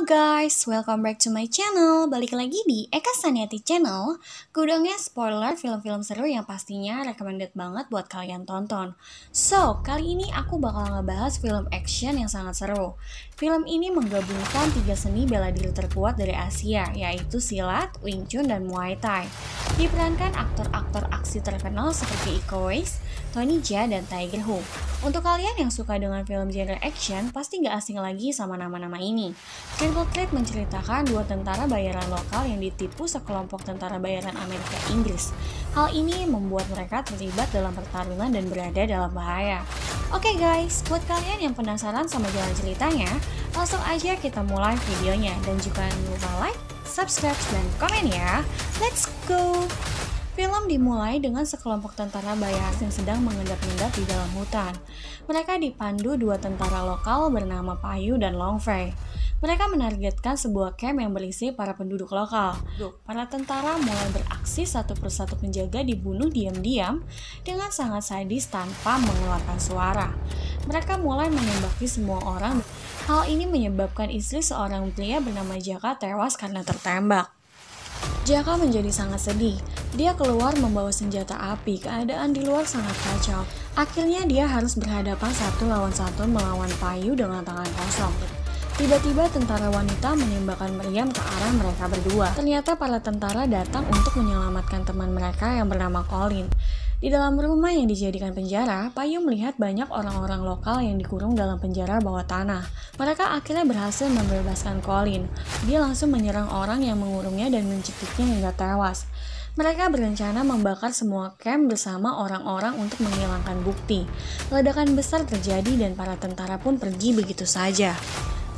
Halo guys, welcome back to my channel. Balik lagi di Eka Saniati Channel. Gudangnya spoiler film-film seru yang pastinya recommended banget buat kalian tonton. So, kali ini aku bakal ngebahas film action yang sangat seru. Film ini menggabungkan 3 seni bela diri terkuat dari Asia, yaitu silat, Wing Chun, dan Muay Thai. Diperankan aktor-aktor aksi terkenal seperti Iko Uwais, Tony Jaa, dan Tiger Hu. Untuk kalian yang suka dengan film genre action, pasti gak asing lagi sama nama-nama ini. Triple Threat menceritakan dua tentara bayaran lokal yang ditipu sekelompok tentara bayaran Amerika Inggris. Hal ini membuat mereka terlibat dalam pertarungan dan berada dalam bahaya. Oke guys, buat kalian yang penasaran sama jalan ceritanya, langsung aja kita mulai videonya. Dan juga jangan lupa like, subscribe, dan komen ya. Let's go! Film dimulai dengan sekelompok tentara bayaran yang sedang mengendap-endap di dalam hutan. Mereka dipandu dua tentara lokal bernama Payu dan Long Fei. Mereka menargetkan sebuah camp yang berisi para penduduk lokal. Para tentara mulai beraksi satu persatu penjaga dibunuh diam-diam dengan sangat sadis tanpa mengeluarkan suara. Mereka mulai menembaki semua orang. Hal ini menyebabkan istri seorang pria bernama Jaka tewas karena tertembak. Jaka menjadi sangat sedih. Dia keluar membawa senjata api. Keadaan di luar sangat kacau. Akhirnya dia harus berhadapan satu lawan satu melawan Payu dengan tangan kosong. Tiba-tiba tentara wanita menembakkan meriam ke arah mereka berdua. Ternyata para tentara datang untuk menyelamatkan teman mereka yang bernama Colin. Di dalam rumah yang dijadikan penjara, Payu melihat banyak orang-orang lokal yang dikurung dalam penjara bawah tanah. Mereka akhirnya berhasil membebaskan Colin. Dia langsung menyerang orang yang mengurungnya dan mencekiknya hingga tewas. Mereka berencana membakar semua camp bersama orang-orang untuk menghilangkan bukti. Ledakan besar terjadi dan para tentara pun pergi begitu saja.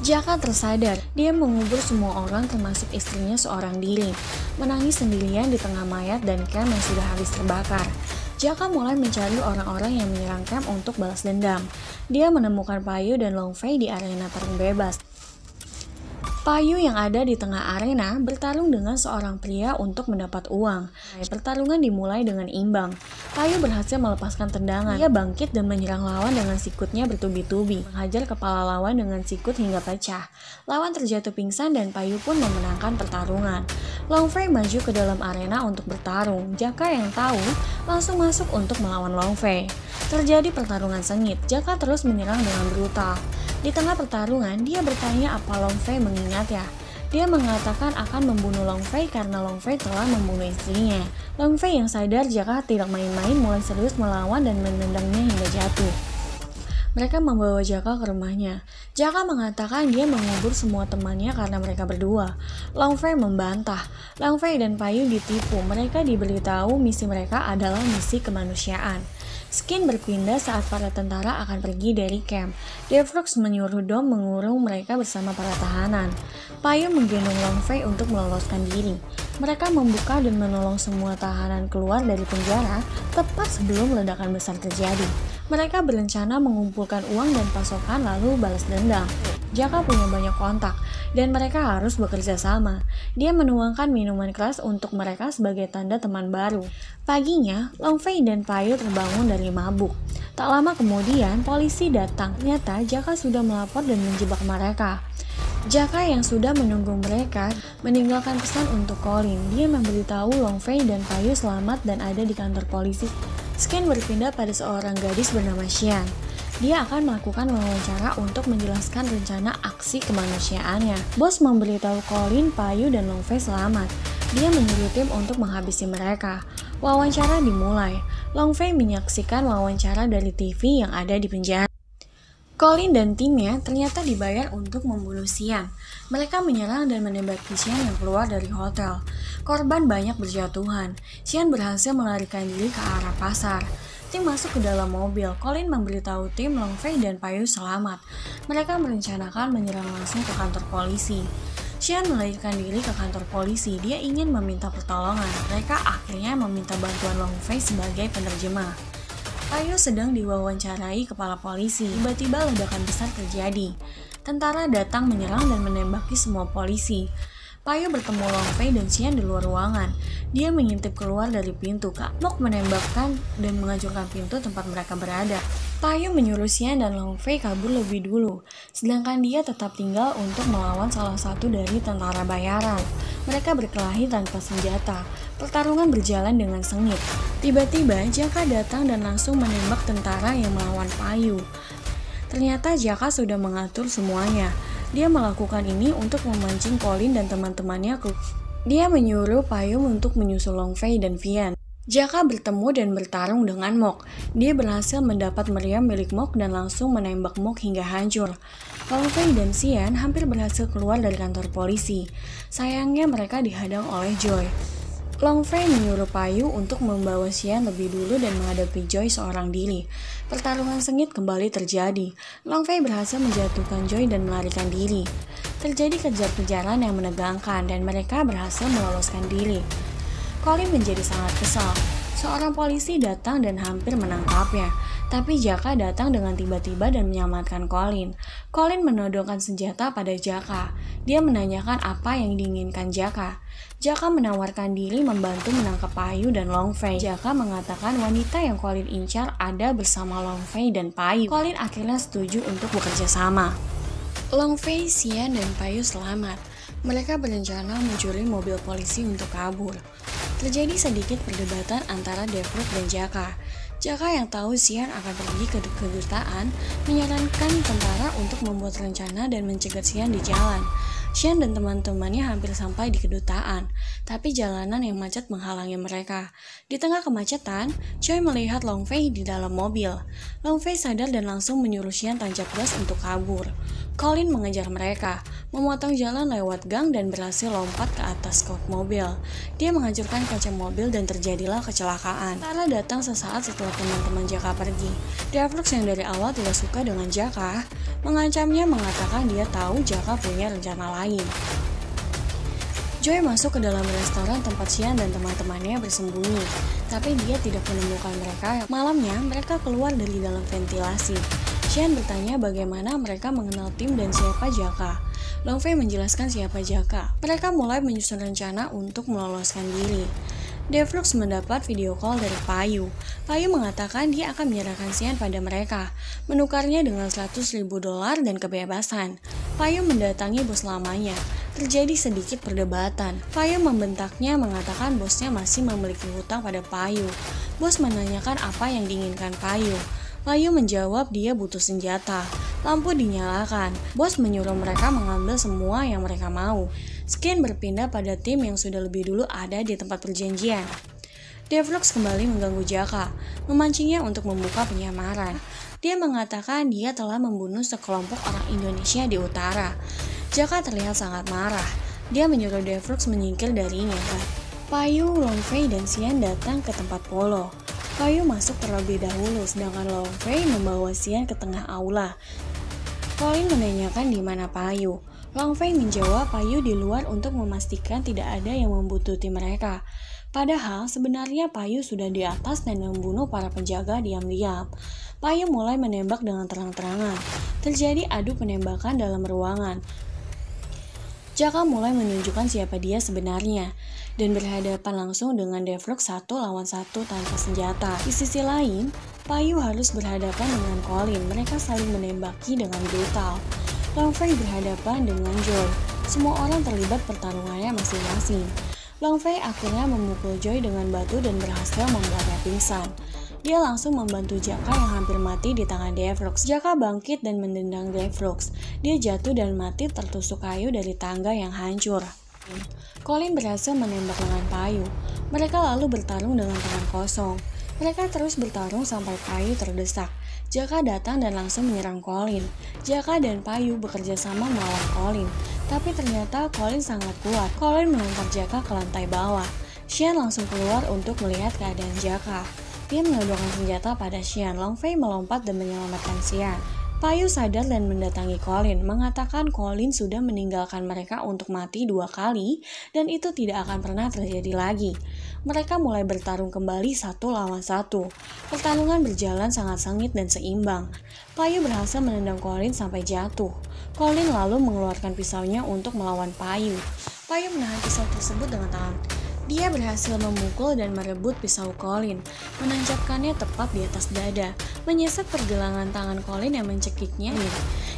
Jaka tersadar, dia mengubur semua orang termasuk istrinya seorang diri. Menangis sendirian di tengah mayat dan camp yang sudah habis terbakar. Jaka mulai mencari orang-orang yang menyerang camp untuk balas dendam. Dia menemukan Payu dan Long Fei di arena tarung bebas. Payu yang ada di tengah arena bertarung dengan seorang pria untuk mendapat uang. Pertarungan dimulai dengan imbang. Payu berhasil melepaskan tendangan. Dia bangkit dan menyerang lawan dengan sikutnya bertubi-tubi, menghajar kepala lawan dengan sikut hingga pecah. Lawan terjatuh pingsan dan Payu pun memenangkan pertarungan. Long Fei maju ke dalam arena untuk bertarung. Jaka yang tahu langsung masuk untuk melawan Long Fei. Terjadi pertarungan sengit. Jaka terus menyerang dengan brutal. Di tengah pertarungan, dia bertanya apa Long Fei mengingatnya. Dia mengatakan akan membunuh Long Fei karena Long Fei telah membunuh istrinya. Long Fei yang sadar Jaka tidak main-main mulai serius melawan dan menendangnya hingga jatuh. Mereka membawa Jaka ke rumahnya. Jaka mengatakan dia mengubur semua temannya karena mereka berdua. Long Fei membantah. Long Fei dan Payu ditipu. Mereka diberitahu misi mereka adalah misi kemanusiaan. Skin berpindah saat para tentara akan pergi dari camp. Devrox menyuruh Dom mengurung mereka bersama para tahanan. Payu menggendong Long Fei untuk meloloskan diri. Mereka membuka dan menolong semua tahanan keluar dari penjara tepat sebelum ledakan besar terjadi. Mereka berencana mengumpulkan uang dan pasokan lalu balas dendam. Jaka punya banyak kontak dan mereka harus bekerja sama. Dia menuangkan minuman keras untuk mereka sebagai tanda teman baru. Paginya, Long Fei dan Payu terbangun dari mabuk. Tak lama kemudian, polisi datang. Ternyata Jaka sudah melapor dan menjebak mereka. Jaka yang sudah menunggu mereka meninggalkan pesan untuk Colin. Dia memberitahu Long Fei dan Payu selamat dan ada di kantor polisi. Skin berpindah pada seorang gadis bernama Xian. Dia akan melakukan wawancara untuk menjelaskan rencana aksi kemanusiaannya. Bos memberitahu Colin, Payu, dan Long Fei selamat. Dia menyuruh tim untuk menghabisi mereka. Wawancara dimulai. Long Fei menyaksikan wawancara dari TV yang ada di penjara. Colin dan timnya ternyata dibayar untuk membunuh Xian. Mereka menyerang dan menembaki Xian yang keluar dari hotel. Korban banyak berjatuhan. Xian berhasil melarikan diri ke arah pasar. Tim masuk ke dalam mobil. Colin memberitahu tim Long Fei dan Payu selamat. Mereka merencanakan menyerang langsung ke kantor polisi. Xian melarikan diri ke kantor polisi. Dia ingin meminta pertolongan. Mereka akhirnya meminta bantuan Long Fei sebagai penerjemah. Payu sedang diwawancarai kepala polisi. Tiba-tiba ledakan besar terjadi. Tentara datang menyerang dan menembaki semua polisi. Payu bertemu Long Fei dan Xian di luar ruangan. Dia mengintip keluar dari pintu. Kak Mok menembakkan dan menghancurkan pintu tempat mereka berada. Payu menyuruh Xian dan Long Fei kabur lebih dulu, sedangkan dia tetap tinggal untuk melawan salah satu dari tentara bayaran. Mereka berkelahi tanpa senjata. Pertarungan berjalan dengan sengit. Tiba-tiba Jaka datang dan langsung menembak tentara yang melawan Payu. Ternyata Jaka sudah mengatur semuanya. Dia melakukan ini untuk memancing Colin dan teman-temannya ke... Dia menyuruh Payung untuk menyusul Long Fei dan Vian. Jaka bertemu dan bertarung dengan Mok. Dia berhasil mendapat meriam milik Mok dan langsung menembak Mok hingga hancur. Long Fei dan Xian hampir berhasil keluar dari kantor polisi. Sayangnya mereka dihadang oleh Joy. Long Fei menyuruh Payu untuk membawa Xian lebih dulu dan menghadapi Joy seorang diri. Pertarungan sengit kembali terjadi. Long Fei berhasil menjatuhkan Joy dan melarikan diri. Terjadi kejar-kejaran yang menegangkan dan mereka berhasil meloloskan diri. Colin menjadi sangat kesal. Seorang polisi datang dan hampir menangkapnya. Tapi Jaka datang dengan tiba-tiba dan menyelamatkan Colin. Colin menodongkan senjata pada Jaka. Dia menanyakan apa yang diinginkan Jaka. Jaka menawarkan diri membantu menangkap Payu dan Long Fei. Jaka mengatakan wanita yang Colin incar ada bersama Long Fei dan Payu. Colin akhirnya setuju untuk bekerja sama. Long Fei, Xian, dan Payu selamat. Mereka berencana mencuri mobil polisi untuk kabur. Terjadi sedikit perdebatan antara Devlok dan Jaka. Jaka yang tahu Xian akan pergi ke kedutaan menyarankan tentara untuk membuat rencana dan mencegat Xian di jalan. Xian dan teman-temannya hampir sampai di kedutaan, tapi jalanan yang macet menghalangi mereka. Di tengah kemacetan, Choi melihat Long Fei di dalam mobil. Long Fei sadar dan langsung menyuruh Xian tancap gas untuk kabur. Colin mengejar mereka, memotong jalan lewat gang dan berhasil lompat ke atas kap mobil. Dia menghancurkan kaca mobil dan terjadilah kecelakaan. Tara datang sesaat setelah teman-teman Jaka pergi. Devlok yang dari awal tidak suka dengan Jaka, mengancamnya mengatakan dia tahu Jaka punya rencana lain. Joy masuk ke dalam restoran tempat Xian dan teman-temannya bersembunyi, tapi dia tidak menemukan mereka. Malamnya, mereka keluar dari dalam ventilasi. Xian bertanya bagaimana mereka mengenal tim dan siapa Jaka. Long Fei menjelaskan siapa Jaka. Mereka mulai menyusun rencana untuk meloloskan diri. Devlok mendapat video call dari Payu. Payu mengatakan dia akan menyerahkan Xian pada mereka, menukarnya dengan $100.000 dan kebebasan. Payu mendatangi bos lamanya. Terjadi sedikit perdebatan. Payu membentaknya mengatakan bosnya masih memiliki hutang pada Payu. Bos menanyakan apa yang diinginkan Payu. Payu menjawab dia butuh senjata. Lampu dinyalakan. Bos menyuruh mereka mengambil semua yang mereka mau. Xian berpindah pada tim yang sudah lebih dulu ada di tempat perjanjian. Devlok kembali mengganggu Jaka, memancingnya untuk membuka penyamaran. Dia mengatakan dia telah membunuh sekelompok orang Indonesia di utara. Jaka terlihat sangat marah. Dia menyuruh Devlok menyingkir darinya. Payu, Long Fei, dan Xian datang ke tempat polo. Payu masuk terlebih dahulu, sedangkan Long Fei membawa Xian ke tengah aula. Colin menanyakan di mana Payu. Long Fei menjawab Payu di luar untuk memastikan tidak ada yang membutuhkan mereka. Padahal sebenarnya Payu sudah di atas dan membunuh para penjaga diam-diam. Payu mulai menembak dengan terang-terangan. Terjadi adu penembakan dalam ruangan. Jaka mulai menunjukkan siapa dia sebenarnya dan berhadapan langsung dengan Devlok 1 lawan 1 tanpa senjata. Di sisi lain, Payu harus berhadapan dengan Colin. Mereka saling menembaki dengan brutal. Long Fei berhadapan dengan Joy. Semua orang terlibat pertarungannya masing-masing. Long Fei akhirnya memukul Joy dengan batu dan berhasil membuatnya pingsan. Dia langsung membantu Jaka yang hampir mati di tangan Devlok. Jaka bangkit dan mendendang Devlok. Dia jatuh dan mati tertusuk kayu dari tangga yang hancur. Colin berhasil menembak lengan Payu. Mereka lalu bertarung dengan tangan kosong. Mereka terus bertarung sampai Payu terdesak. Jaka datang dan langsung menyerang Colin. Jaka dan Payu bekerja sama melawan Colin. Tapi ternyata Colin sangat kuat. Colin melempar Jaka ke lantai bawah. Xian langsung keluar untuk melihat keadaan Jaka. Dia menodongkan senjata pada Xian. Long Fei melompat dan menyelamatkan Xian. Payu sadar dan mendatangi Colin, mengatakan Colin sudah meninggalkan mereka untuk mati 2 kali dan itu tidak akan pernah terjadi lagi. Mereka mulai bertarung kembali 1 lawan 1. Pertarungan berjalan sangat sengit dan seimbang. Payu berhasil menendang Colin sampai jatuh. Colin lalu mengeluarkan pisaunya untuk melawan Payu. Payu menahan pisau tersebut dengan tangan. Dia berhasil memukul dan merebut pisau Colin, menancapkannya tepat di atas dada, menyesat pergelangan tangan Colin yang mencekiknya.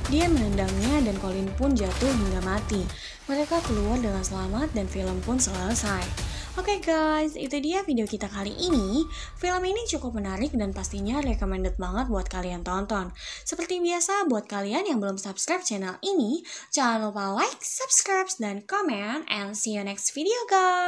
Dia menendangnya dan Colin pun jatuh hingga mati. Mereka keluar dengan selamat dan film pun selesai. Oke guys, itu dia video kita kali ini. Film ini cukup menarik dan pastinya recommended banget buat kalian tonton. Seperti biasa, buat kalian yang belum subscribe channel ini, jangan lupa like, subscribe, dan comment, and see you next video guys.